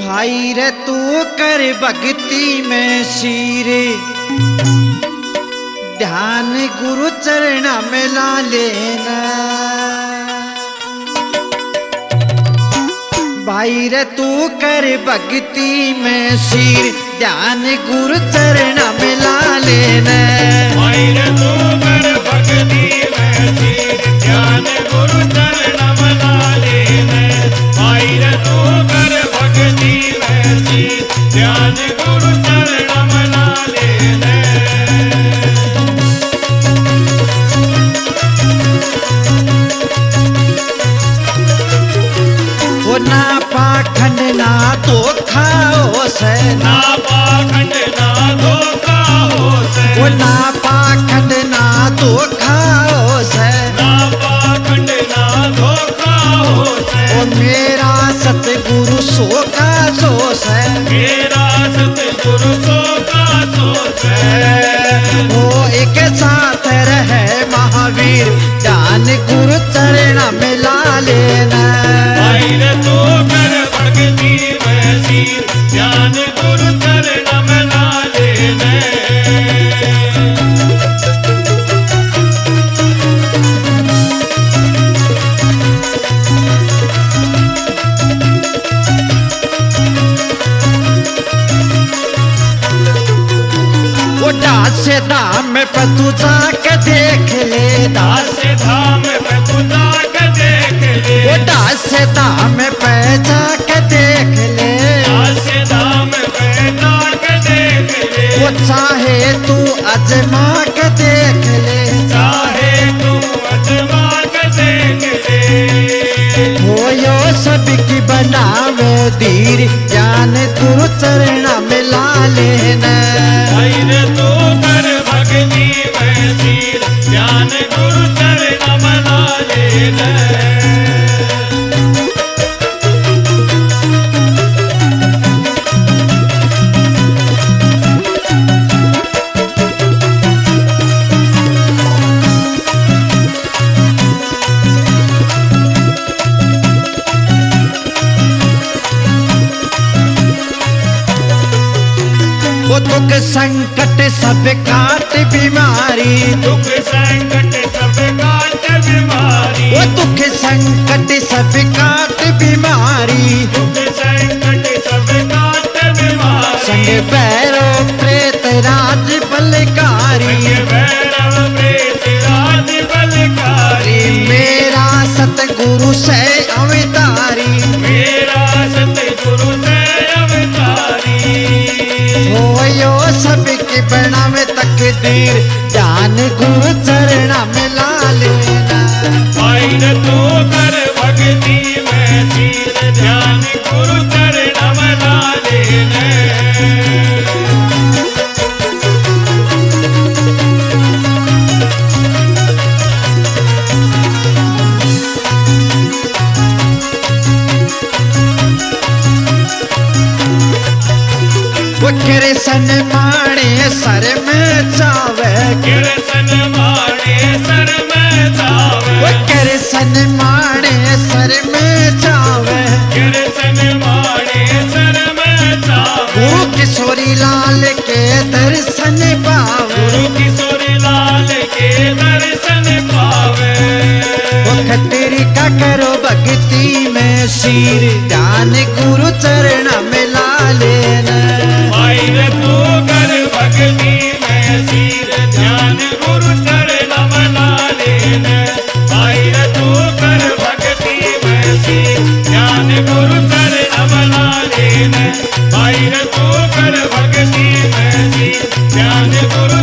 भाई रे तू कर भक्ति में सिर, ध्यान गुरु चरण में ला लेना। भाई रे तू कर भक्ति में सिर, ध्यान गुरु चरण में ला लेना। भाई रे तू कर भक्ति में सिर, ध्यान गुरु चरण में ला लेना। भाई रे तू कर भक्ति में सिर, ध्यान गुरु चरण में ला लेना। वो ना पाखंड ना धोखा हो से, ना पाखंड ना धोखा हो से, वो ना पाखंड ना धोखा हो से, ना पाखंड ना धोखा हो से। वो मेरा सतगुरु सो का सो से, मेरा सतगुरु सो का सो से। वो एक साथ रहे महावीर, ध्यान गुरु चरण में ला लेना। भाई रे तू कर भक्ति में सिर, ध्यान गुरु चरण में ला लेना। वो दास धाम पे तू जाके देख ले, दास धाम पे तू जाके देख ले, वो दास धाम पे जाके देख ले। दास धाम पे जाके देख ले। वो चाहे तू अजमा के देख ले, चाहे तू अजमा के देख ले। वो यो सबकी बनावे धीर, ज्ञान गुरु चरण में ला लेना। भाई रे तू कर भक्ति में सिर, ध्यान गुरु चरण में ला लेना। वो दुख संकट सब काट बीमारी, दुख संकट सब काट बीमारी, वो दुख संकट सब काट बीमारी। दुख संकट सब काट बीमारी। संग भैरो प्रेत राज बलकारी, संग भैरव प्रेत राज बलकारी। मेरा सतगुरु से अवतारी, मेरा सतगुरु से अवतारी। हो यो सबके बनावे तकदीर, ध्यान गुरु चरण में ला लेना। भाई रे तू कर भक्ति में सिर, ध्यान गुरु चरण में ला लेना। वो कृष्ण माणे सर में जावे, कृष्ण माणे सर में जावे, वो कृष्ण माणे सर में जावे। कृष्ण माणे सर में जावे। गुरु किशोरी लाल के दर्शन पावे, गुरु किशोरी लाल के दर्शन पावे। वो खतरी का करो भक्ति में सिर, ध्यान गुरु चरण में ला लेना। भाई रे तू कर भक्ति में सिर, ध्यान गुरु चरण में ला लेना। भाई रे तू कर भक्ति में सिर, ध्यान गुरु चरण में ला लेना। भाई रे तू कर भक्ति में सिर, ध्यान गुरु